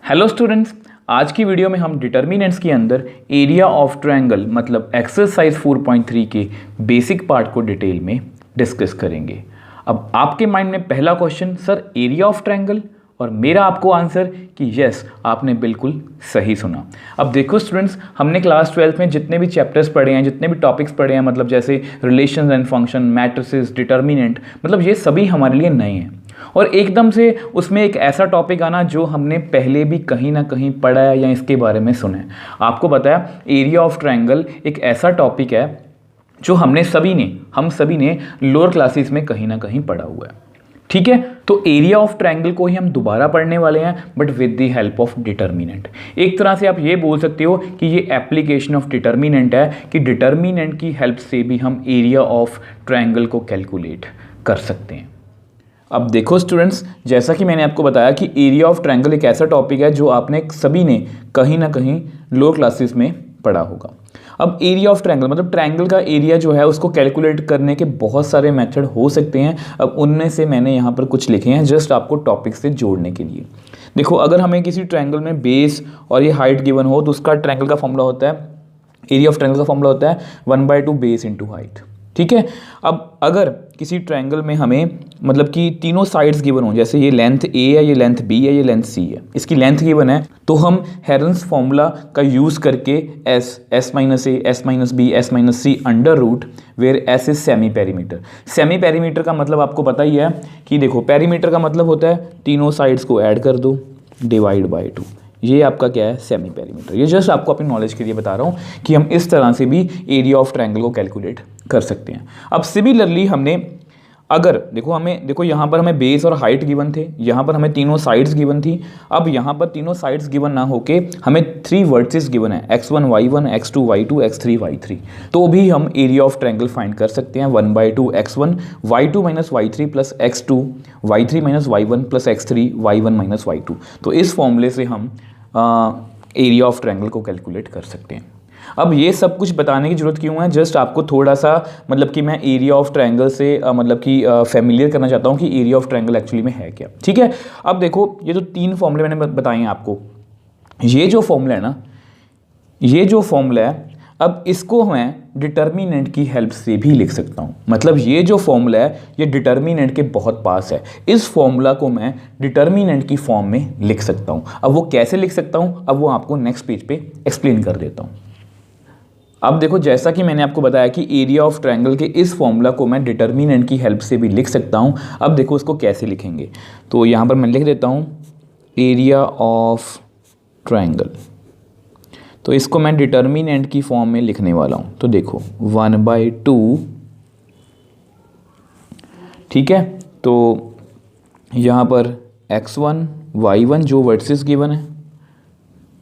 Hello students, आज की video में हम डिटर्मिनेंट्स के अंदर एरिया ऑफ ट्रायंगल मतलब एक्सरसाइज 4.3 के बेसिक पार्ट को डिटेल में डिस्कस करेंगे। अब आपके माइंड में पहला question, sir area of triangle, और मेरा आपको आंसर कि यस, आपने बिल्कुल सही सुना। अब देखो स्टूडेंट्स, हमने क्लास 12 में जितने भी चैप्टर्स पढ़े हैं, जितने भी टॉपिक्स पढ़े हैं, मतलब जैसे relations and function, matrices, determinant, मतलब ये सभी हमारे लिए नए हैं। और एकदम से उसमें एक ऐसा टॉपिक आना जो हमने पहले भी कहीं ना कहीं पढ़ा है या इसके बारे में सुना है। आपको बताया एरिया ऑफ ट्रायंगल एक ऐसा टॉपिक है जो हम सभी ने लोअर क्लासेस में कहीं ना कहीं पढ़ा हुआ है। ठीक है, तो एरिया ऑफ ट्रायंगल को ही हम दोबारा पढ़ने वाले हैं, but with the help of determinant. एक तरह से आप ये बोल सकते हो कि ये एप्लीकेशन ऑफ डिटर्मिनेंट है, कि डिटर्मिनेंट की हेल्प से भी हम एरिया ऑफ ट्रायंगल को कैलकुलेट कर सकते हैं। अब देखो स्टूडेंट्स, जैसा कि मैंने आपको बताया कि एरिया ऑफ ट्रायंगल एक ऐसा टॉपिक है जो आपने सभी ने कहीं ना कहीं लोअर क्लासेस में पढ़ा होगा। अब एरिया ऑफ ट्रायंगल मतलब ट्रायंगल का एरिया जो है उसको कैलकुलेट करने के बहुत सारे मेथड हो सकते हैं। अब उनमें से मैंने यहाँ पर कुछ लिखे हैं जस्ट आपको टॉपिक से जोड़ने के लिए। देखो, अगर हमें किसी ट्रायंगल में बेस और ये हाइट गिवन हो तो उसका ट्रायंगल का फॉर्मूला होता है, एरिया ऑफ ट्रायंगल का फॉर्मूला होता है 1/2 बेस इंटू हाइट। ठीक है, अब अगर किसी ट्रायंगल में हमें मतलब कि तीनों साइड्स गिवन हो, जैसे ये लेंथ ए है, ये लेंथ बी है, ये लेंथ सी है, इसकी लेंथ गिवन है, तो हम हेरन्स फॉर्मूला का यूज़ करके s minus a, s minus b, s minus c under root where s is semi perimeter. Semi perimeter का मतलब आपको पता ही है कि देखो, पेरीमीटर का मतलब होता है तीनों साइड्स को ऐड कर दो डिवाइड बाई 2। ये आपका क्या है, सेमी पेरीमीटर। ये जस्ट आपको अपनी नॉलेज के लिए बता रहा हूँ कि हम इस तरह से भी एरिया ऑफ ट्रायंगल को कैलकुलेट कर सकते हैं। अब सिमिलरली हमने अगर देखो यहाँ पर हमें बेस और हाइट गिवन थे, यहाँ पर हमें तीनों साइड्स गिवन थी। अब यहाँ पर तीनों साइड्स गिवन ना होके हमें 3 वर्टिसेस गिवन है, x1 y1, x2 y2, x3 y3, तो भी हम एरिया ऑफ ट्रायंगल फाइंड कर सकते हैं 1/2 x1 y2 minus y3 plus x2 y3 minus y1 plus x3 y1 minus y2। तो इस फॉर्मूले से हम एरिया ऑफ ट्रायंगल को कैलकुलेट कर सकते हैं। अब ये सब कुछ बताने की जरूरत क्यों है, जस्ट आपको थोड़ा सा मतलब कि मैं एरिया ऑफ ट्रायंगल से मतलब कि फेमिलियर करना चाहता हूँ कि एरिया ऑफ ट्रायंगल एक्चुअली में है क्या। ठीक है, अब देखो ये जो 3 फॉर्मूले मैंने बताए हैं आपको, ये जो फॉर्मूला है ना, ये जो फॉर्मूला है, अब इसको मैं डिटर्मिनेंट की हेल्प से भी लिख सकता हूँ। मतलब ये जो फॉर्मूला है ये डिटर्मिनेंट के बहुत पास है। इस फॉर्मूला को मैं डिटर्मिनेंट की फॉर्म में लिख सकता हूँ। अब वो कैसे लिख सकता हूँ, अब वो आपको नेक्स्ट पेज पे एक्सप्लेन कर देता हूँ। अब देखो, जैसा कि मैंने आपको बताया कि एरिया ऑफ ट्रायंगल के इस फॉर्मूला को मैं डिटर्मिनेंट की हेल्प से भी लिख सकता हूँ। अब देखो इसको कैसे लिखेंगे, तो यहाँ पर मैं लिख देता हूँ एरिया ऑफ ट्रायंगल। तो इसको मैं डिटर्मिनेंट की फॉर्म में लिखने वाला हूँ। तो देखो 1/2, ठीक है, तो यहाँ पर x1 y1 जो वर्टिसेस गिवन है,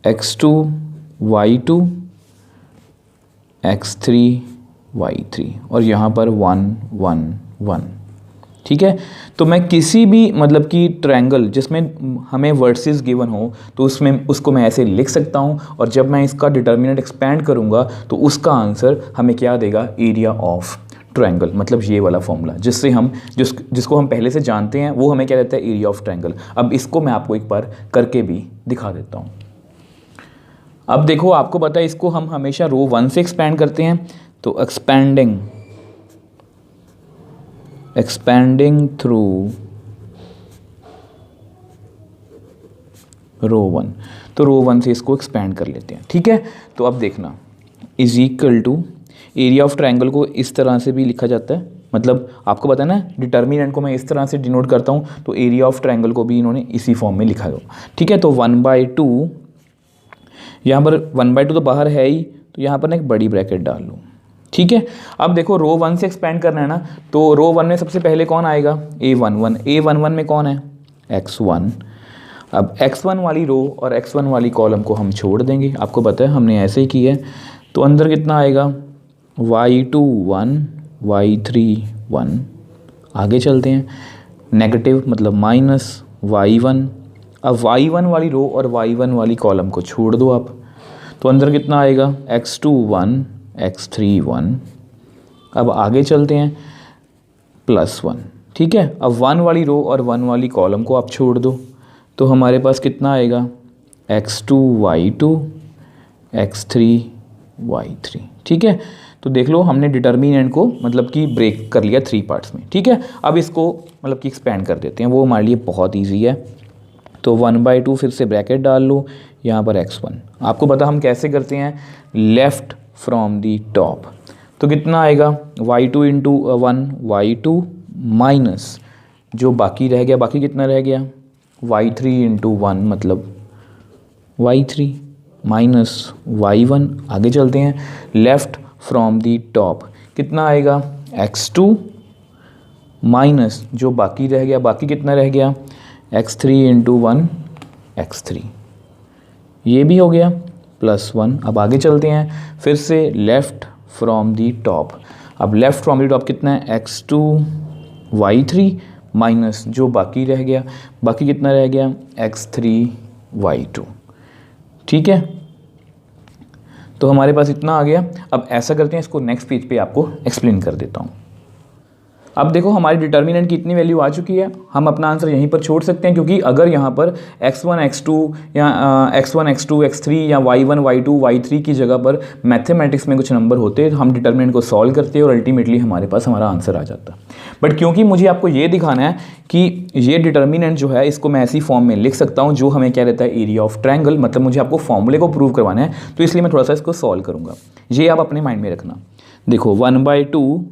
x2 y2, x3 y3, और यहाँ पर 1 1 1। ठीक है, तो मैं किसी भी मतलब कि ट्रायंगल जिसमें हमें वर्टिसेस गिवन हो तो उसको मैं ऐसे लिख सकता हूँ, और जब मैं इसका डिटर्मिनेंट एक्सपेंड करूँगा तो उसका आंसर हमें क्या देगा, एरिया ऑफ ट्रायंगल। मतलब ये वाला फॉर्मूला जिससे हम जिसको हम पहले से जानते हैं वो हमें क्या देता है, एरिया ऑफ ट्रायंगल। अब इसको मैं आपको एक बार करके भी दिखा देता हूँ। अब देखो, आपको पता है इसको हम हमेशा रो 1 से एक्सपेंड करते हैं, तो एक्सपेंडिंग थ्रू रो 1, तो रो 1 से इसको एक्सपेंड कर लेते हैं। ठीक है, तो अब देखना is equal to area of triangle को इस तरह से भी लिखा जाता है। मतलब आपको पता है ना, डिटर्मिनेंट को मैं इस तरह से डिनोट करता हूँ, तो एरिया ऑफ ट्रायंगल को भी इन्होंने इसी फॉर्म में लिखा है। ठीक है, तो 1/2, यहाँ पर 1/2 तो बाहर है ही, तो यहाँ पर ना एक बड़ी ब्रैकेट डाल लूँ। ठीक है, अब देखो रो 1 से एक्सपेंड करना है ना, तो रो 1 में सबसे पहले कौन आएगा, A11 में कौन है, x1। अब x1 वाली रो और x1 वाली कॉलम को हम छोड़ देंगे, आपको पता है हमने ऐसे ही किया है। तो अंदर कितना आएगा, y2 1, y3 1। आगे चलते हैं, नेगेटिव मतलब माइनस y1। अब y1 वाली रो और y1 वाली कॉलम को छोड़ दो आप, तो अंदर कितना आएगा, x2 1, x3 1। अब आगे चलते हैं, +1। ठीक है, अब 1 वाली रो और 1 वाली कॉलम को आप छोड़ दो, तो हमारे पास कितना आएगा, x2 y2 x3 y3। ठीक है, तो देख लो हमने डिटर्मिनेंट को मतलब कि ब्रेक कर लिया 3 पार्ट्स में। ठीक है, अब इसको मतलब कि एक्सपेंड कर देते हैं, वो हमारे लिए बहुत ईजी है। तो 1/2 फिर से ब्रैकेट डाल लो, यहाँ पर x1। आपको पता हम कैसे करते हैं, लेफ़्ट फ्रॉम दी टॉप। तो कितना आएगा y2 इंटू 1 y2 माइनस जो बाकी रह गया, बाकी कितना रह गया y3 इंटू 1 मतलब y3 माइनस y1। आगे चलते हैं, लेफ़्ट फ्रॉम दी टॉप कितना आएगा x2 माइनस जो बाकी रह गया, बाकी कितना रह गया x3 इंटू 1 x3। ये भी हो गया +1। अब आगे चलते हैं, फिर से लेफ़्ट फ्रॉम दी टॉप। अब लेफ़्ट फ्रॉम दी टॉप कितना है x2 y3 माइनस जो बाकी रह गया, बाकी कितना रह गया x3 y2। ठीक है, तो हमारे पास इतना आ गया। अब ऐसा करते हैं, इसको नेक्स्ट पेज पे आपको एक्सप्लेन कर देता हूँ। अब देखो हमारी डिटर्मिनेंट की इतनी वैल्यू आ चुकी है, हम अपना आंसर यहीं पर छोड़ सकते हैं, क्योंकि अगर यहाँ पर x1 x2 या x1 x2 x3 या y1 y2 y3 की जगह पर मैथमेटिक्स में कुछ नंबर होते, हम डिटर्मिनेंट को सॉल्व करते और अल्टीमेटली हमारे पास हमारा आंसर आ जाता। बट क्योंकि मुझे आपको ये दिखाना है कि ये डिटर्मिनेंट जो है इसको मैं ऐसी फॉर्म में लिख सकता हूँ जो हमें क्या रहता है, एरिया ऑफ ट्रायंगल, मतलब मुझे आपको फॉर्मूले को प्रूव करवाना है, तो इसलिए मैं थोड़ा सा इसको सॉल्व करूँगा। ये आप अपने माइंड में रखना। देखो 1/2।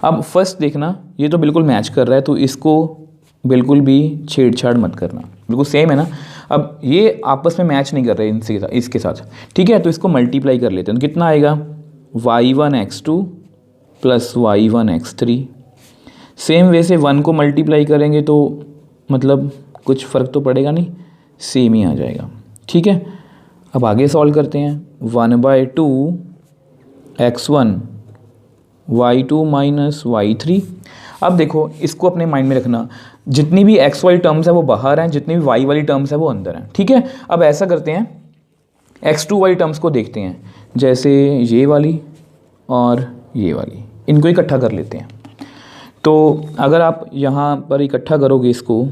अब फर्स्ट देखना, ये तो बिल्कुल मैच कर रहा है, तो इसको बिल्कुल भी छेड़छाड़ मत करना, बिल्कुल सेम है ना। अब ये आपस में मैच नहीं कर रहे इनसे इसके साथ। ठीक है, तो इसको मल्टीप्लाई कर लेते हैं, तो कितना आएगा y1 x2 plus y1 x3। Same way से 1 को मल्टीप्लाई करेंगे तो मतलब कुछ फ़र्क तो पड़ेगा नहीं, सेम ही आ जाएगा। ठीक है, अब आगे सॉल्व करते हैं। 1/2 x1 y2 माइनस y3। अब देखो इसको अपने माइंड में रखना, जितनी भी x वाली टर्म्स है वो बाहर हैं, जितनी भी y वाली टर्म्स है वो अंदर हैं। ठीक है, अब ऐसा करते हैं, x2 वाली टर्म्स को देखते हैं, जैसे ये वाली और ये वाली, इनको इकट्ठा कर लेते हैं। तो अगर आप यहाँ पर इकट्ठा करोगे इसको,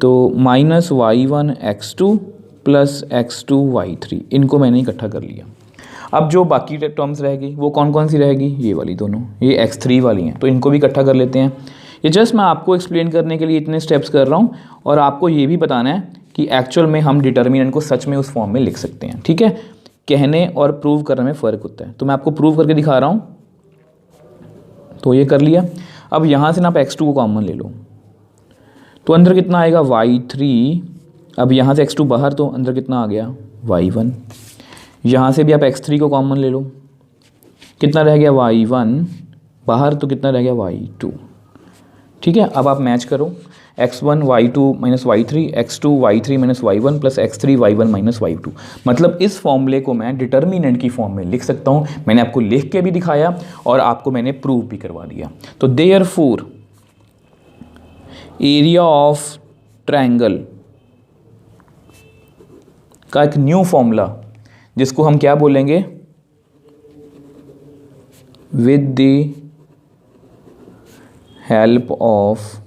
तो minus y1 x2 plus x2 y3, इनको मैंने इकट्ठा कर लिया। अब जो बाकी टर्म्स रहेगी वो कौन कौन सी रहेगी, ये वाली दोनों, ये x3 वाली हैं, तो इनको भी इकट्ठा कर लेते हैं। ये जस्ट मैं आपको एक्सप्लेन करने के लिए इतने स्टेप्स कर रहा हूँ, और आपको ये भी बताना है कि एक्चुअल में हम डिटर्मिनेंट को सच में उस फॉर्म में लिख सकते हैं। ठीक है, कहने और प्रूव करने में फ़र्क होता है, तो मैं आपको प्रूव करके दिखा रहा हूँ। तो ये कर लिया। अब यहाँ से ना आप x2 को कॉमन ले लो, तो अंदर कितना आएगा y3। अब यहाँ से x2 बाहर, तो अंदर कितना आ गया y1। यहाँ से भी आप x3 को कॉमन ले लो, कितना रह गया y1 बाहर, तो कितना रह गया y2। ठीक है, अब आप मैच करो, x1 y2 minus y3, x2 y3 minus y1 plus x3 y1 minus y2। मतलब इस फॉर्मूले को मैं डिटर्मिनेंट की फॉर्म में लिख सकता हूँ। मैंने आपको लिख के भी दिखाया और आपको मैंने प्रूव भी करवा दिया। तो देयरफॉर एरिया ऑफ ट्रायंगल का एक न्यू फॉर्मूला, जिसको हम क्या बोलेंगे, with the help of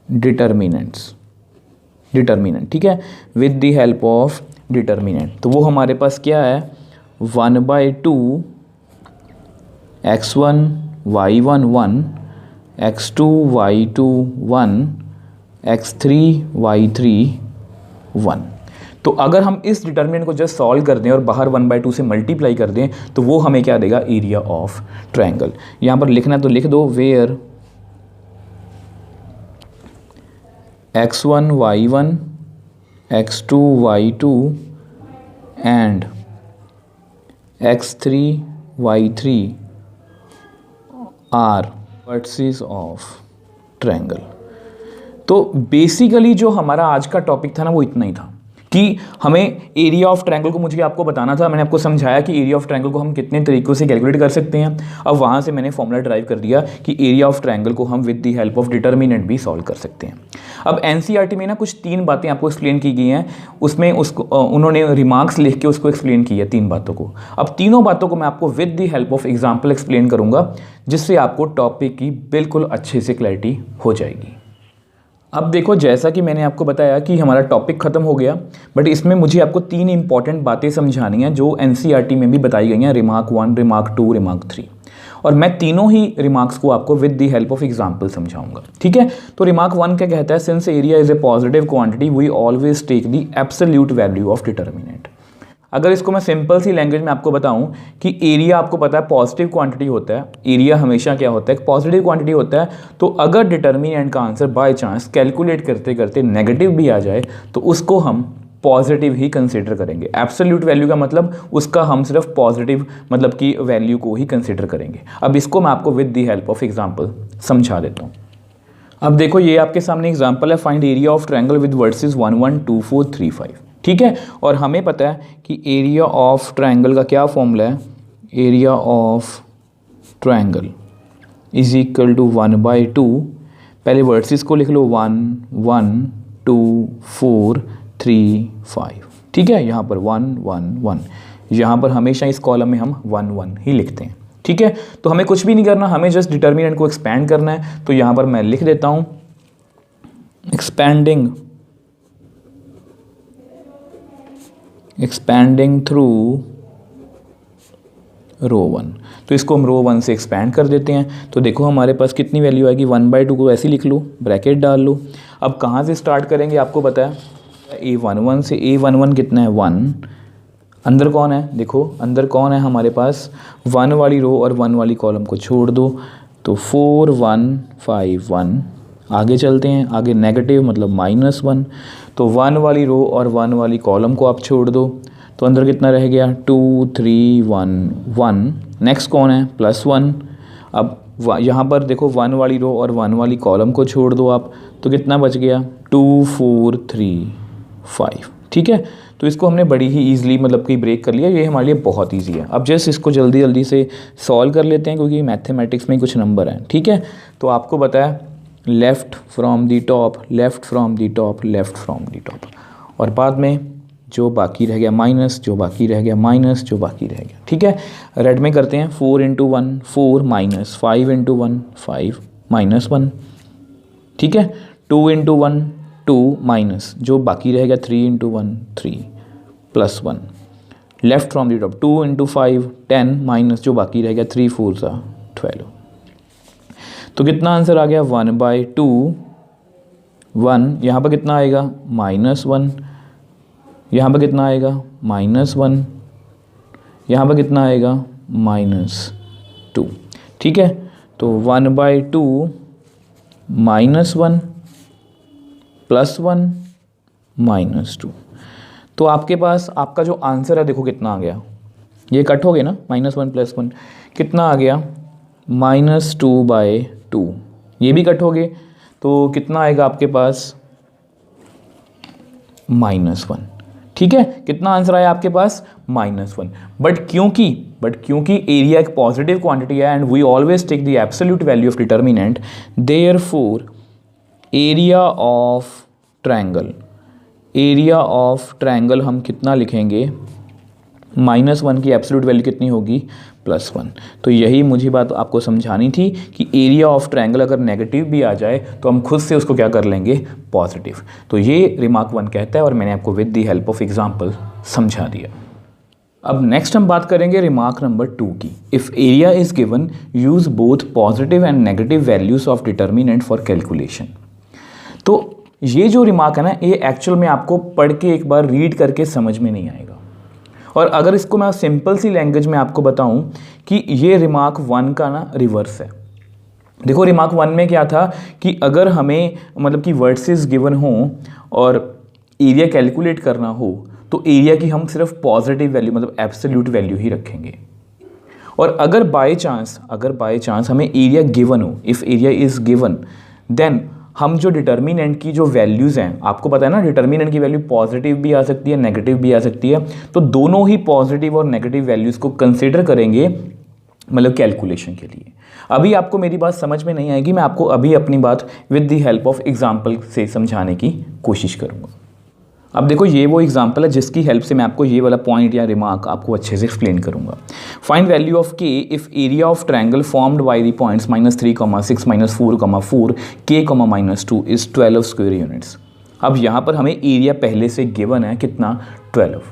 determinant. ठीक है, with the help of determinant, तो वो हमारे पास क्या है, 1/2 x1 y1 1 x2 y2 1 x3 y3 1। तो अगर हम इस डिटर्मिनेंट को जस्ट सॉल्व कर दें और बाहर 1/2 से मल्टीप्लाई कर दें, तो वो हमें क्या देगा, एरिया ऑफ ट्रायंगल। यहाँ पर लिखना तो लिख दो, where x1 y1 x2 y2 and x3 y3 are vertices of triangle. तो बेसिकली जो हमारा आज का टॉपिक था ना, वो इतना ही था कि हमें एरिया ऑफ ट्रायंगल को मुझे आपको बताना था। मैंने आपको समझाया कि एरिया ऑफ ट्रायंगल को हम कितने तरीकों से कैलकुलेट कर सकते हैं। अब वहाँ से मैंने फॉर्मूला ड्राइव कर दिया कि एरिया ऑफ ट्रायंगल को हम with the help of determinant भी सॉल्व कर सकते हैं। अब एनसीईआरटी में ना कुछ 3 बातें आपको एक्सप्लेन की गई हैं, उसमें उसको उन्होंने रिमार्क्स लिख के उसको एक्सप्लेन किया 3 बातों को। अब तीनों बातों को मैं आपको with the help of example explain करूँगा, जिससे आपको टॉपिक की बिल्कुल अच्छे से क्लैरिटी हो जाएगी। अब देखो, जैसा कि मैंने आपको बताया कि हमारा टॉपिक ख़त्म हो गया, बट इसमें मुझे आपको 3 इंपॉर्टेंट बातें समझानी हैं जो एनसीईआरटी में भी बताई गई हैं, रिमार्क 1, रिमार्क 2, रिमार्क 3। और मैं तीनों ही रिमार्क्स को आपको with the help of example समझाऊंगा, ठीक है। तो रिमार्क 1 क्या कहता है, since area is a positive quantity we always take the absolute value of determinant. अगर इसको मैं सिंपल सी लैंग्वेज में आपको बताऊं कि एरिया आपको पता है पॉजिटिव क्वांटिटी होता है, एरिया हमेशा क्या होता है, पॉजिटिव क्वांटिटी होता है। तो अगर डिटर्मिनेंट का आंसर बाय चांस कैलकुलेट करते करते नेगेटिव भी आ जाए तो उसको हम पॉजिटिव ही कंसीडर करेंगे। एब्सोल्यूट वैल्यू का मतलब उसका हम सिर्फ पॉजिटिव मतलब की वैल्यू को ही कंसीडर करेंगे। अब इसको मैं आपको with the help of example समझा देता हूँ। अब देखो, ये आपके सामने एग्जाम्पल है, find area of triangle with versus 1 1 2 4 3 5, ठीक है। और हमें पता है कि एरिया ऑफ ट्रायंगल का क्या फॉर्मूला है, area of triangle is equal to 1/2, पहले वर्सेस को लिख लो 1 1 2 4 3 5, ठीक है। यहाँ पर 1 1 1, यहाँ पर हमेशा इस कॉलम में हम 1 1 ही लिखते हैं, ठीक है। तो हमें कुछ भी नहीं करना, हमें जस्ट डिटर्मिनेंट को एक्सपैंड करना है। तो यहाँ पर मैं लिख देता हूँ एक्सपैंडिंग थ्रू रो 1। तो इसको हम रो 1 से एक्सपैंड कर देते हैं। तो देखो हमारे पास कितनी वैल्यू आएगी, 1/2 को ऐसे लिख लो, ब्रैकेट डाल लो। अब कहाँ से स्टार्ट करेंगे आपको पता है, A11 से। A11 कितना है, 1। अंदर कौन है, देखो अंदर कौन है हमारे पास, 1 वाली रो और 1 वाली कॉलम को छोड़ दो। तो 4 1 5 1, आगे चलते हैं, आगे नेगेटिव मतलब -1। तो 1 वाली रो और 1 वाली कॉलम को आप छोड़ दो, तो अंदर कितना रह गया, 2 3 1 1। नेक्स्ट कौन है, +1। अब यहाँ पर देखो 1 वाली रो और 1 वाली कॉलम को छोड़ दो आप, तो कितना बच गया, 2 4 3 5, ठीक है। तो इसको हमने बड़ी ही ईजिली मतलब कि ब्रेक कर लिया, ये हमारे लिए बहुत ईजी है। अब जस्ट इसको जल्दी जल्दी से सॉल्व कर लेते हैं क्योंकि मैथमेटिक्स में कुछ नंबर हैं, ठीक है। तो आपको बताया left from the top, left from the top, left from the top, और बाद में जो बाकी रह गया माइनस, जो बाकी रह गया माइनस, जो बाकी रह गया, ठीक है। रेड में करते हैं, 4 × 1 4 माइनस, 5 × 1 5 -1, ठीक है। 2 × 1 2 माइनस, जो बाकी रहेगा 3 × 1 3 +1, left from the top 2 × 5 10 minus, जो बाकी रहेगा 3 4 12। तो कितना आंसर आ गया, 1/2 1, यहाँ पर कितना आएगा -1, यहाँ पर कितना आएगा -1, यहाँ पर कितना आएगा -2, ठीक है। तो 1/2 -1 +1 -2। तो आपके पास आपका जो आंसर है देखो कितना आ गया, ये कट हो गया ना, -1 +1 कितना आ गया, -2/2। ये भी कट हो गए, तो कितना आएगा आपके पास, -1, ठीक है। कितना आंसर आया आपके पास, -1। बट क्योंकि एरिया एक पॉजिटिव क्वांटिटी है and we always take the absolute value of determinant, therefore area of triangle हम कितना लिखेंगे, -1 की एब्सोल्यूट वैल्यू कितनी होगी, +1। तो यही मुझे बात आपको समझानी थी कि एरिया ऑफ ट्रायंगल अगर नेगेटिव भी आ जाए तो हम खुद से उसको क्या कर लेंगे, पॉजिटिव। तो ये रिमार्क 1 कहता है और मैंने आपको with the help of example समझा दिया। अब नेक्स्ट हम बात करेंगे रिमार्क नंबर 2 की। If area is given use both positive and negative values of determinant for calculation. तो ये जो रिमार्क है ना, ये एक्चुअल में आपको पढ़ के एक बार रीड करके समझ में नहीं आएगा। और अगर इसको मैं सिंपल सी लैंग्वेज में आपको बताऊं कि ये रिमार्क 1 का ना रिवर्स है। देखो रिमार्क 1 में क्या था कि अगर हमें मतलब कि वर्सेस गिवन हो और एरिया कैलकुलेट करना हो तो एरिया की हम सिर्फ पॉजिटिव वैल्यू मतलब एब्सोल्यूट वैल्यू ही रखेंगे। और अगर बाय चांस हमें एरिया गिवन हो, if area is given, then हम जो डिटर्मिनेंट की जो वैल्यूज़ हैं, आपको पता है ना डिटर्मिनेंट की वैल्यू पॉजिटिव भी आ सकती है, नेगेटिव भी आ सकती है, तो दोनों ही पॉजिटिव और नेगेटिव वैल्यूज़ को कंसिडर करेंगे मतलब कैलकुलेशन के लिए। अभी आपको मेरी बात समझ में नहीं आएगी, मैं आपको अभी अपनी बात with the help of example से समझाने की कोशिश करूँगा। अब देखो ये वो एग्जांपल है जिसकी हेल्प से मैं आपको ये वाला पॉइंट या रिमार्क आपको अच्छे से एक्सप्लेन करूंगा। फाइंड वैल्यू ऑफ के if area of triangle formed by the points -3, 6, -4, 4 k, -2 is 12 square units. अब यहाँ पर हमें एरिया पहले से गिवन है कितना, 12,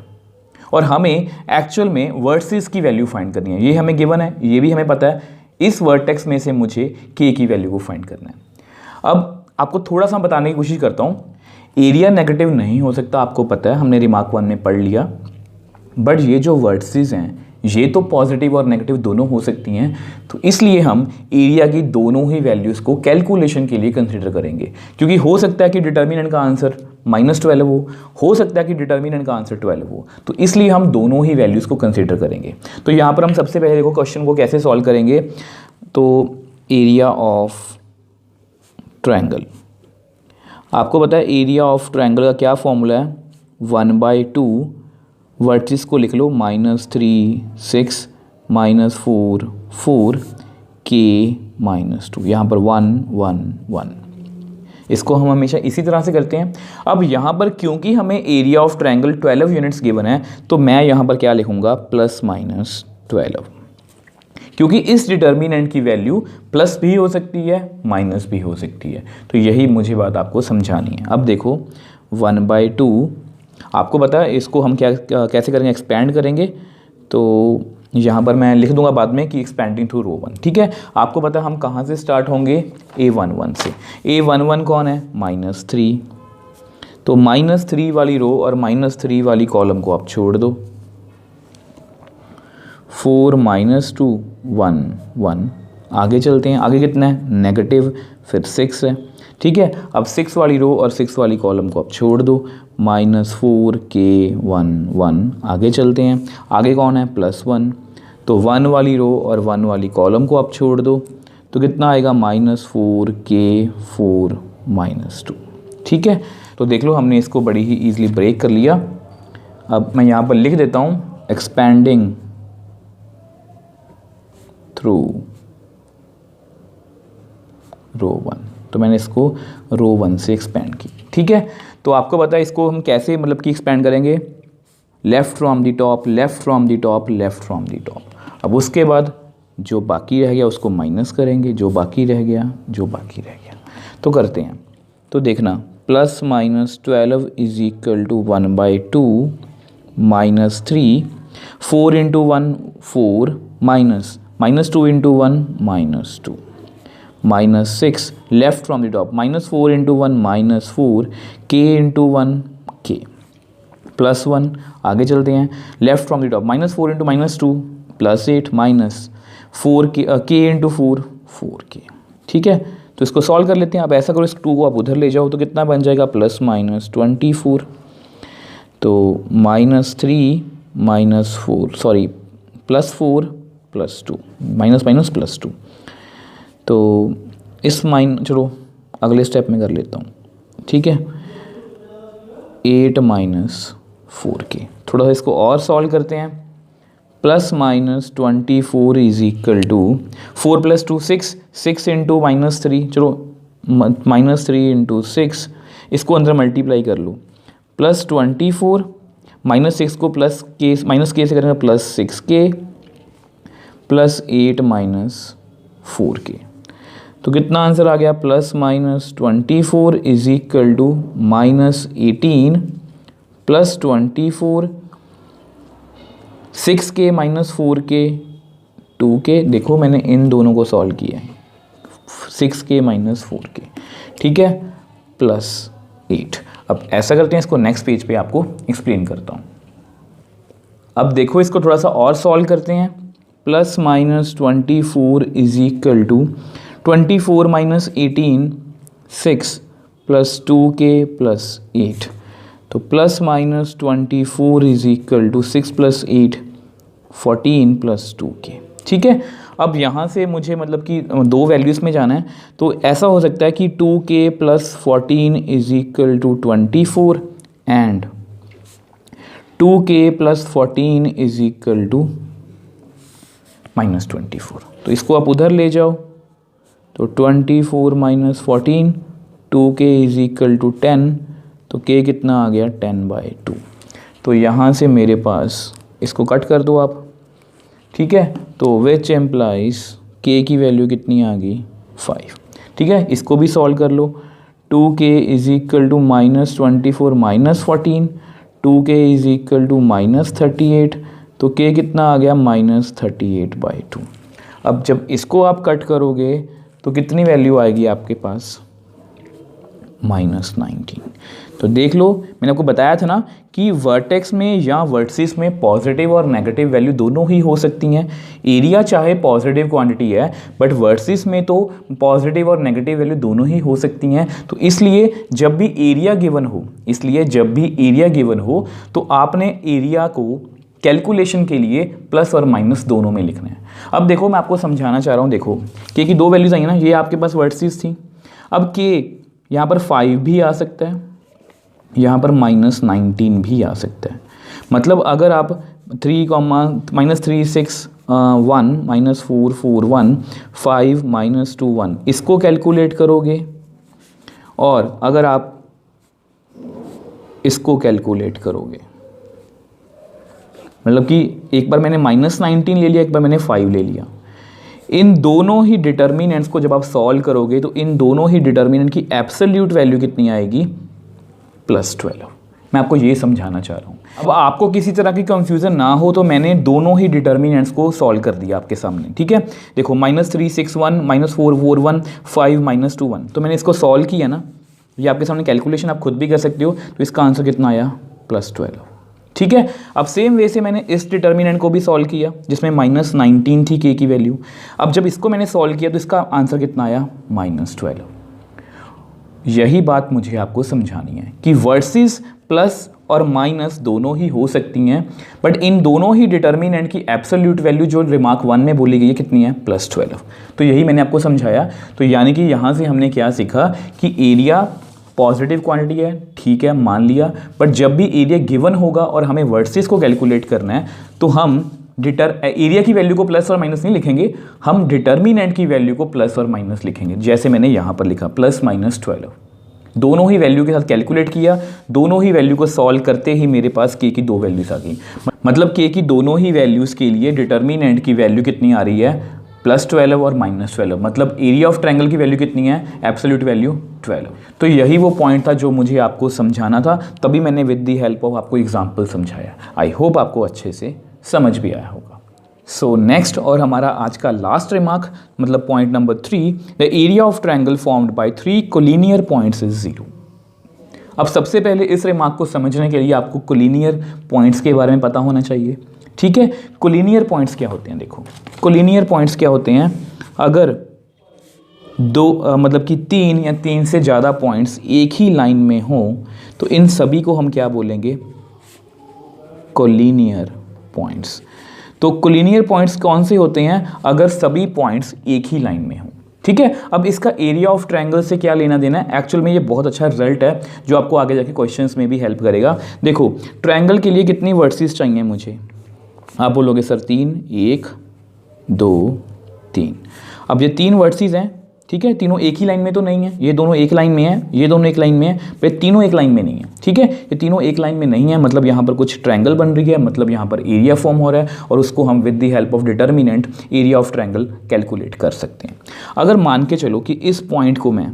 और हमें एक्चुअल में वर्सेस की वैल्यू फाइंड करनी है। ये हमें गिवन है, ये भी हमें पता है, इस वर्टेक्स में से मुझे के की वैल्यू को फाइंड करना है। अब आपको थोड़ा सा बताने की कोशिश करता हूँ। एरिया नेगेटिव नहीं हो सकता, आपको पता है, हमने रिमार्क 1 में पढ़ लिया, बट ये जो वर्टिसेस हैं ये तो पॉजिटिव और नेगेटिव दोनों हो सकती हैं, तो इसलिए हम एरिया की दोनों ही वैल्यूज़ को कैलकुलेशन के लिए कंसिडर करेंगे, क्योंकि हो सकता है कि डिटर्मिनेंट का आंसर -12 हो सकता है कि डिटर्मिनेंट का आंसर 12 हो, तो इसलिए हम दोनों ही वैल्यूज़ को कंसिडर करेंगे। तो यहाँ पर हम सबसे पहले देखो क्वेश्चन को कैसे सॉल्व करेंगे। तो एरिया ऑफ ट्रायंगल, आपको पता है एरिया ऑफ ट्रायंगल का क्या फॉर्मूला है, 1/2 वर्टिस को लिख लो -3, 6, -4, 4 k -2, यहाँ पर 1, 1, 1। इसको हम हमेशा इसी तरह से करते हैं। अब यहाँ पर क्योंकि हमें area of triangle 12 units given है, तो मैं यहाँ पर क्या लिखूँगा, +-12, क्योंकि इस डिटर्मिनेंट की वैल्यू प्लस भी हो सकती है माइनस भी हो सकती है। तो यही मुझे बात आपको समझानी है। अब देखो 1/2, आपको पता है इसको हम कैसे करेंगे, एक्सपेंड करेंगे। तो यहाँ पर मैं लिख दूंगा बाद में कि एक्सपेंडिंग थ्रू रो 1, ठीक है। आपको पता है हम कहाँ से स्टार्ट होंगे, A11 से। A11 कौन है, -3, तो -3 वाली रो और -3 वाली कॉलम को आप छोड़ दो। 4 -2 1 1, आगे चलते हैं, आगे कितना है, नेगेटिव, फिर 6 है, ठीक है। अब 6 वाली रो और 6 वाली कॉलम को आप छोड़ दो, -4 k 1 1, आगे चलते हैं, आगे कौन है, +1, तो 1 वाली रो और 1 वाली कॉलम को आप छोड़ दो, तो कितना आएगा, -4 k 4 -2, ठीक है। तो देख लो हमने इसको बड़ी ही ईजिली ब्रेक कर लिया। अब मैं यहाँ पर लिख देता हूँ एक्सपेंडिंग थ्रू रो 1, तो मैंने इसको रो 1 से एक्सपेंड की, ठीक है। तो आपको पता है इसको हम कैसे मतलब कि एक्सपेंड करेंगे, left from the top, left from the top, left from the top. अब उसके बाद जो बाकी रह गया उसको माइनस करेंगे, जो बाकी रह गया, जो बाकी रह गया, तो करते हैं। तो देखना +-12 is equal to 1/2 -3, 4 × 1 4, -2 × 1 -2, -6 left from the top, -4 × 1 -4, k × 1 k, +1, आगे चलते हैं, left from the top, -4 × -2 +8, -4 k × 4 4k, ठीक है। तो इसको सॉल्व कर लेते हैं। अब ऐसा करो, इस 2 को आप उधर ले जाओ, तो कितना बन जाएगा, +-24, तो -3 -4 सॉरी +4 +2, --+2, तो इस चलो अगले स्टेप में कर लेता हूँ, ठीक है। 8 -4k, थोड़ा सा इसको और सॉल्व करते हैं। +-24 इज इक्वल टू 4 + 2 6, 6 × -3, चलो -3 × 6, इसको अंदर मल्टीप्लाई कर लो, +24, -6 को -k से करेंगे, +6k, +8 -4k, तो कितना आंसर आ गया, +-24 is equal to -18 +24, 6k -4k 2k। देखो मैंने इन दोनों को सॉल्व किया है, 6k -4k, ठीक है, +8। अब ऐसा करते हैं, इसको नेक्स्ट पेज पे आपको एक्सप्लेन करता हूँ। अब देखो इसको थोड़ा सा और सॉल्व करते हैं। +-24 इज इक्वल टू 24 -18 6 +2k +8, तो +-24 इज इक्वल टू 6 + 8 14 +2k, ठीक है। अब यहाँ से मुझे मतलब कि दो वैल्यूज़ में जाना है, तो ऐसा हो सकता है कि 2k + 14 is equal to 24 and 2k + 14 is equal to -24। तो इसको आप उधर ले जाओ, तो 24 - 14, 2k इज इक्वल टू 10, तो k कितना आ गया 10/2। तो यहाँ से मेरे पास इसको कट कर दो आप, ठीक है, तो विच एम्प्लाइज k की वैल्यू कितनी आ गई 5। ठीक है, इसको भी सॉल्व कर लो। 2k is equal to -24 -14, 2k is equal to -38, तो k कितना आ गया -38/2। अब जब इसको आप कट करोगे तो कितनी वैल्यू आएगी आपके पास -19। तो देख लो, मैंने आपको बताया था ना कि वर्टेक्स में या वर्टिसिस में पॉजिटिव और नेगेटिव वैल्यू दोनों ही हो सकती हैं। एरिया चाहे पॉजिटिव क्वांटिटी है, बट वर्टिसिस में तो पॉजिटिव और नेगेटिव वैल्यू दोनों ही हो सकती हैं। तो इसलिए जब भी एरिया गिवन हो तो आपने एरिया को कैलकुलेशन के लिए प्लस और माइनस दोनों में लिखना है। अब देखो, मैं आपको समझाना चाह रहा हूँ। देखो k की दो वैल्यूज आई ना, ये आपके पास वर्टिसिस थी। अब k यहाँ पर 5 भी आ सकता है, यहाँ पर -19 भी आ सकता है। मतलब अगर आप 3, -3 6 1 -4 4 1 5 -2 1 इसको कैलकुलेट करोगे, और अगर आप इसको कैलकुलेट करोगे, मतलब कि एक बार मैंने -19 ले लिया, एक बार मैंने 5 ले लिया, इन दोनों ही डिटर्मिनेंट्स को जब आप सॉल्व करोगे तो इन दोनों ही डिटर्मिनेंट की एब्सोल्यूट वैल्यू कितनी आएगी +12। मैं आपको ये समझाना चाह रहा हूँ। अब आपको किसी तरह की कंफ्यूजन ना हो तो मैंने दोनों ही डिटर्मिनेंट्स को सॉल्व कर दिया आपके सामने, ठीक है। देखो -3 6 1 -4 4 1 5 -2 1, तो मैंने इसको सॉल्व किया ना, ये आपके सामने कैलकुलेशन आप खुद भी कर सकते हो। तो इसका आंसर कितना आया +12, ठीक है। अब सेम वे से मैंने इस डिटर्मिनेंट को भी सॉल्व किया जिसमें -19 थी k की वैल्यू। अब जब इसको मैंने सॉल्व किया तो इसका आंसर कितना आया -12। यही बात मुझे आपको समझानी है कि वर्सेस प्लस और माइनस दोनों ही हो सकती हैं, बट इन दोनों ही डिटर्मिनेंट की एब्सोल्यूट वैल्यू जो रिमार्क 1 में बोली गई है कितनी है +12। तो यही मैंने आपको समझाया। तो यानी कि यहाँ से हमने क्या सीखा कि एरिया पॉजिटिव क्वांटिटी है, ठीक है, मान लिया, बट जब भी एरिया गिवन होगा और हमें वर्सेस को कैलकुलेट करना है तो हम एरिया की वैल्यू को प्लस और माइनस नहीं लिखेंगे, हम डिटर्मिनेंट की वैल्यू को प्लस और माइनस लिखेंगे। जैसे मैंने यहाँ पर लिखा +-12, दोनों ही वैल्यू के साथ कैलकुलेट किया, दोनों ही वैल्यू को सॉल्व करते ही मेरे पास k की दो वैल्यूज आ गई। मतलब k की दोनों ही वैल्यूज़ के लिए डिटर्मिनेंट की वैल्यू कितनी आ रही है +12 और -12। मतलब एरिया ऑफ ट्रायंगल की वैल्यू कितनी है, एब्सोल्यूट वैल्यू 12। तो यही वो पॉइंट था जो मुझे आपको समझाना था, तभी मैंने विद दी हेल्प ऑफ आपको एग्जाम्पल समझाया। आई होप आपको अच्छे से समझ भी आया होगा। सो नेक्स्ट और हमारा आज का लास्ट रिमार्क, मतलब point number 3, the area of triangle formed by 3 collinear points is 0। अब सबसे पहले इस रिमार्क को समझने के लिए आपको कोलिनियर पॉइंट्स के बारे में पता होना चाहिए, ठीक है। कोलिनियर पॉइंट्स क्या होते हैं, देखो कोलिनियर पॉइंट्स क्या होते हैं, अगर दो मतलब कि 3 या 3 से ज़्यादा पॉइंट्स एक ही लाइन में हों तो इन सभी को हम क्या बोलेंगे, कोलिनियर पॉइंट्स। तो कोलिनियर पॉइंट्स कौन से होते हैं, अगर सभी पॉइंट्स एक ही लाइन में हों, ठीक है। अब इसका एरिया ऑफ ट्रायंगल से क्या लेना देना है, एक्चुअल में ये बहुत अच्छा रिजल्ट है जो आपको आगे जाके क्वेश्चंस में भी हेल्प करेगा। देखो ट्रायंगल के लिए कितनी वर्टिसेस चाहिए मुझे, आप बोलोगे सर 3, 1 2 3। अब ये 3 वर्टिसेस हैं, ठीक है, तीनों एक ही लाइन में तो नहीं है, ये दोनों एक लाइन में है, ये दोनों एक लाइन में है, पर तीनों एक लाइन में नहीं है, ठीक है। ये तीनों एक लाइन में नहीं है, मतलब यहाँ पर कुछ ट्रायंगल बन रही है, मतलब यहाँ पर एरिया फॉर्म हो रहा है, और उसको हम with the help of determinant area of triangle calculate कर सकते हैं। अगर मान के चलो कि इस पॉइंट को मैं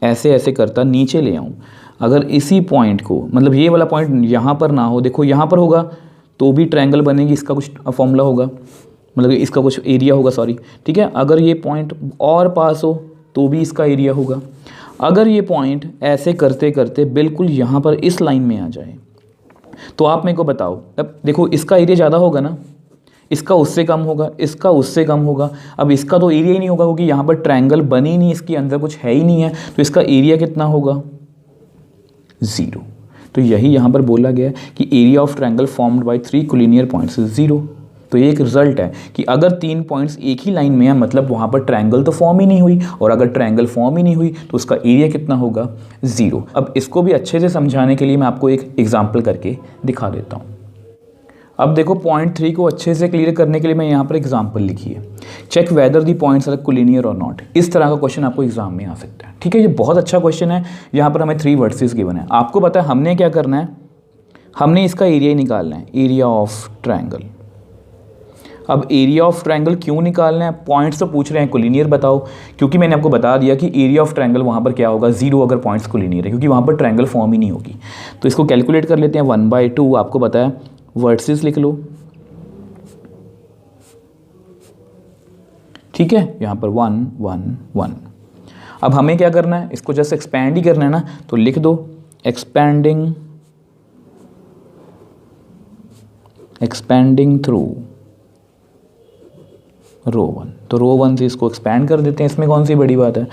ऐसे ऐसे करता नीचे ले आऊँ, अगर इसी पॉइंट को, मतलब ये वाला पॉइंट यहाँ पर ना हो, देखो यहाँ पर होगा तो भी ट्रायंगल बनेगी, इसका कुछ फॉर्मूला होगा, मतलब इसका कुछ एरिया होगा, सॉरी, ठीक है। अगर ये पॉइंट और पास हो तो भी इसका एरिया होगा। अगर ये पॉइंट ऐसे करते करते बिल्कुल यहाँ पर इस लाइन में आ जाए तो आप मेरे को बताओ, अब देखो इसका एरिया ज़्यादा होगा ना, इसका उससे कम होगा, इसका उससे कम होगा। अब इसका तो एरिया ही नहीं होगा क्योंकि यहाँ पर ट्रायंगल बनी नहीं, इसके अंदर कुछ है ही नहीं है, तो इसका एरिया कितना होगा, 0। तो यही यहाँ पर बोला गया है कि area of triangle formed by 3 collinear points is 0। तो ये एक रिजल्ट है कि अगर 3 पॉइंट्स एक ही लाइन में है मतलब वहाँ पर ट्रायंगल तो फॉर्म ही नहीं हुई, और अगर ट्रायंगल फॉर्म ही नहीं हुई तो उसका एरिया कितना होगा, 0। अब इसको भी अच्छे से समझाने के लिए मैं आपको एक एग्जाम्पल करके दिखा देता हूँ। अब देखो पॉइंट 3 को अच्छे से क्लियर करने के लिए मैं यहाँ पर एग्जांपल लिखी है, check whether the points are collinear और नॉट। इस तरह का क्वेश्चन आपको एग्जाम में आ सकता है। ठीक है, ये बहुत अच्छा क्वेश्चन है। यहाँ पर हमें 3 वर्सेस गिवन है। आपको पता है हमने क्या करना है, हमने इसका एरिया ही निकालना है, एरिया ऑफ ट्रायंगल। अब एरिया ऑफ ट्रायंगल क्यों निकालना है, पॉइंट्स तो पूछ रहे हैं कोलिनियर बताओ, क्योंकि मैंने आपको बता दिया कि एरिया ऑफ ट्रायंगल वहाँ पर क्या होगा, 0 अगर पॉइंट्स कोलिनियर है, क्योंकि वहाँ पर ट्रायंगल फॉर्म ही नहीं होगी। तो इसको कैलकुलेट कर लेते हैं, 1/2 आपको पता है, वर्सेस लिख लो। ठीक है, यहाँ पर 1 1 1। अब हमें क्या करना है, इसको जस्ट एक्सपैंड ही करना है ना, तो लिख दो एक्सपैंडिंग थ्रू रो 1। तो रो 1 से इसको एक्सपैंड कर देते हैं, इसमें कौन सी बड़ी बात है।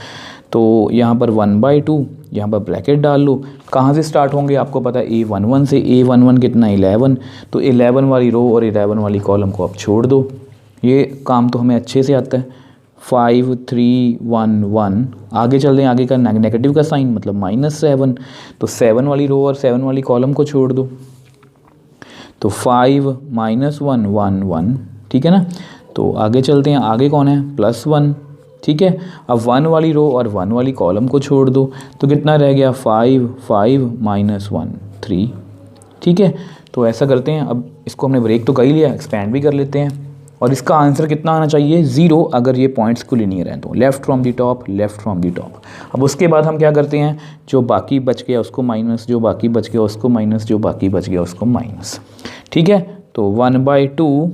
तो यहाँ पर 1/2, यहाँ पर ब्रैकेट डाल लो। कहाँ से स्टार्ट होंगे आपको पता है, A11 से। A11 कितना, 11। तो 11 वाली रो और 11 वाली कॉलम को आप छोड़ दो, ये काम तो हमें अच्छे से आता है। 5 3 1 1, आगे चल दें, आगे का नेगेटिव का साइन मतलब -7। तो 7 वाली रो और 7 वाली कॉलम को छोड़ दो, तो 5 -1 1 1। ठीक है ना, तो आगे चलते हैं, आगे कौन है, +1। ठीक है, अब 1 वाली रो और 1 वाली कॉलम को छोड़ दो, तो कितना रह गया, 5 5 -1 3। ठीक है, तो ऐसा करते हैं, अब इसको हमने ब्रेक तो कर ही लिया, एक्सपैंड भी कर लेते हैं। और इसका आंसर कितना आना चाहिए, 0 अगर ये पॉइंट्स कोलिनियर हैं तो। Left from the top, left from the top. अब उसके बाद हम क्या करते हैं, जो बाकी बच गया उसको माइनस, जो बाकी बच गया उसको माइनस, जो बाकी बच गया उसको माइनस। ठीक है, तो 1/2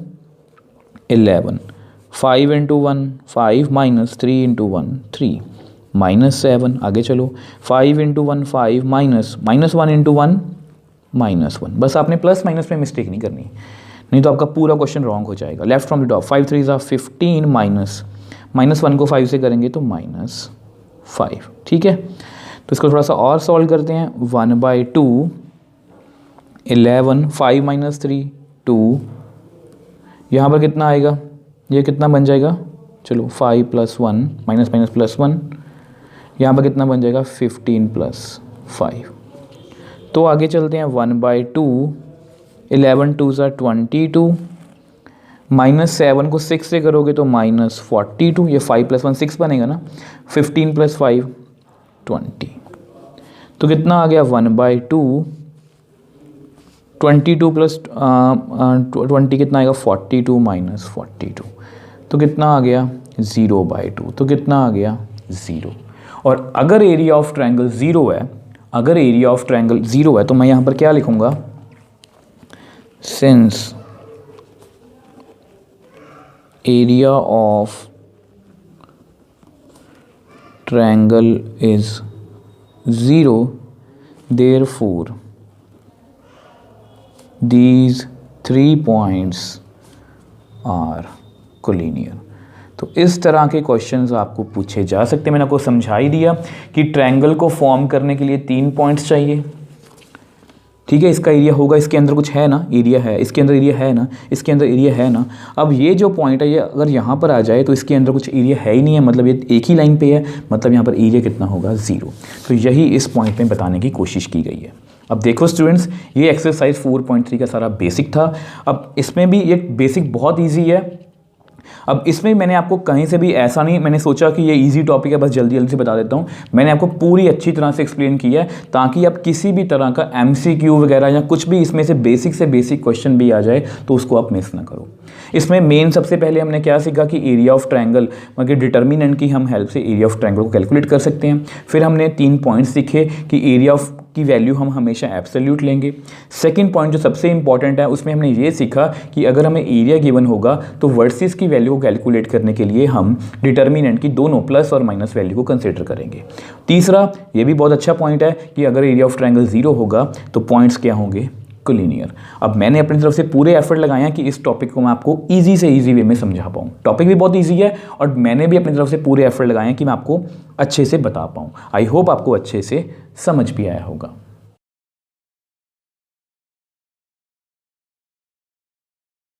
11, 5 × 1 5 -3 × 1 3 -7। आगे चलो, 5 × 1 5 -1 × 1 -1। बस आपने प्लस माइनस में मिस्टेक नहीं करनी, नहीं तो आपका पूरा क्वेश्चन रॉन्ग हो जाएगा। लेफ्ट फ्रॉम द टॉप, 5 3 15 -1 को 5 से करेंगे तो -5। ठीक है, तो इसको थोड़ा सा और सॉल्व करते हैं। 1/2 11, 5 -3 2, यहाँ पर कितना आएगा, ये कितना बन जाएगा, चलो 5 + 1 -+1, यहाँ पर कितना बन जाएगा 15 + 5। तो आगे चलते हैं, 1/2 11 2 22, -7 को 6 से करोगे तो -42, ये 5 + 1 6 बनेगा ना, 15 + 5 20। तो कितना आ गया, 1/2 22 + 20 कितना आएगा, 42 - 42। तो कितना आ गया, 0/2। तो कितना आ गया, 0। और अगर एरिया ऑफ ट्रायंगल 0 है, अगर एरिया ऑफ ट्रायंगल 0 है तो मैं यहाँ पर क्या लिखूँगा, since area of triangle is 0 therefore these 3 points are collinear। तो इस तरह के क्वेश्चंस आपको पूछे जा सकते हैं। मैंने आपको समझा ही दिया कि ट्रायंगल को फॉर्म करने के लिए 3 पॉइंट्स चाहिए। ठीक है, इसका एरिया होगा, इसके अंदर कुछ है ना, एरिया है, इसके अंदर एरिया है ना, इसके अंदर एरिया है ना। अब ये जो पॉइंट है, ये अगर यहाँ पर आ जाए तो इसके अंदर कुछ एरिया है ही नहीं है, मतलब ये एक ही लाइन पे है, मतलब यहाँ पर एरिया कितना होगा, 0। तो यही इस पॉइंट में बताने की कोशिश की गई है। अब देखो स्टूडेंट्स, ये एक्सरसाइज 4.3 का सारा बेसिक था। अब इसमें भी ये बेसिक बहुत ईजी है। अब इसमें मैंने आपको कहीं से भी ऐसा नहीं, मैंने सोचा कि ये इजी टॉपिक है बस जल्दी जल्दी से बता देता हूँ। मैंने आपको पूरी अच्छी तरह से एक्सप्लेन किया है ताकि आप किसी भी तरह का MCQ वगैरह या कुछ भी इसमें से बेसिक क्वेश्चन भी आ जाए तो उसको आप मिस ना करो। इसमें मेन सबसे पहले हमने क्या सीखा कि एरिया ऑफ ट्रायंगल मतलब डिटर्मिनेंट की हम हेल्प से एरिया ऑफ ट्रायंगल को कैलकुलेट कर सकते हैं। फिर हमने 3 पॉइंट्स सीखे कि एरिया ऑफ की वैल्यू हम हमेशा एब्सोल्यूट लेंगे। सेकंड पॉइंट जो सबसे इंपॉर्टेंट है, उसमें हमने ये सीखा कि अगर हमें एरिया गिवन होगा तो वर्सेस की वैल्यू को कैलकुलेट करने के लिए हम डिटर्मिनेंट की दोनों प्लस और माइनस वैल्यू को कंसिडर करेंगे। तीसरा, ये भी बहुत अच्छा पॉइंट है कि अगर एरिया ऑफ ट्रायंगल 0 होगा तो पॉइंट्स क्या होंगे, कोलिनियर। अब मैंने अपनी तरफ से पूरे एफर्ट लगाए हैं कि इस टॉपिक को मैं आपको इजी से इजी वे में समझा पाऊँ। टॉपिक भी बहुत इजी है और मैंने भी अपनी तरफ से पूरे एफर्ट लगाए हैं कि मैं आपको अच्छे से बता पाऊँ। आई होप आपको अच्छे से समझ भी आया होगा।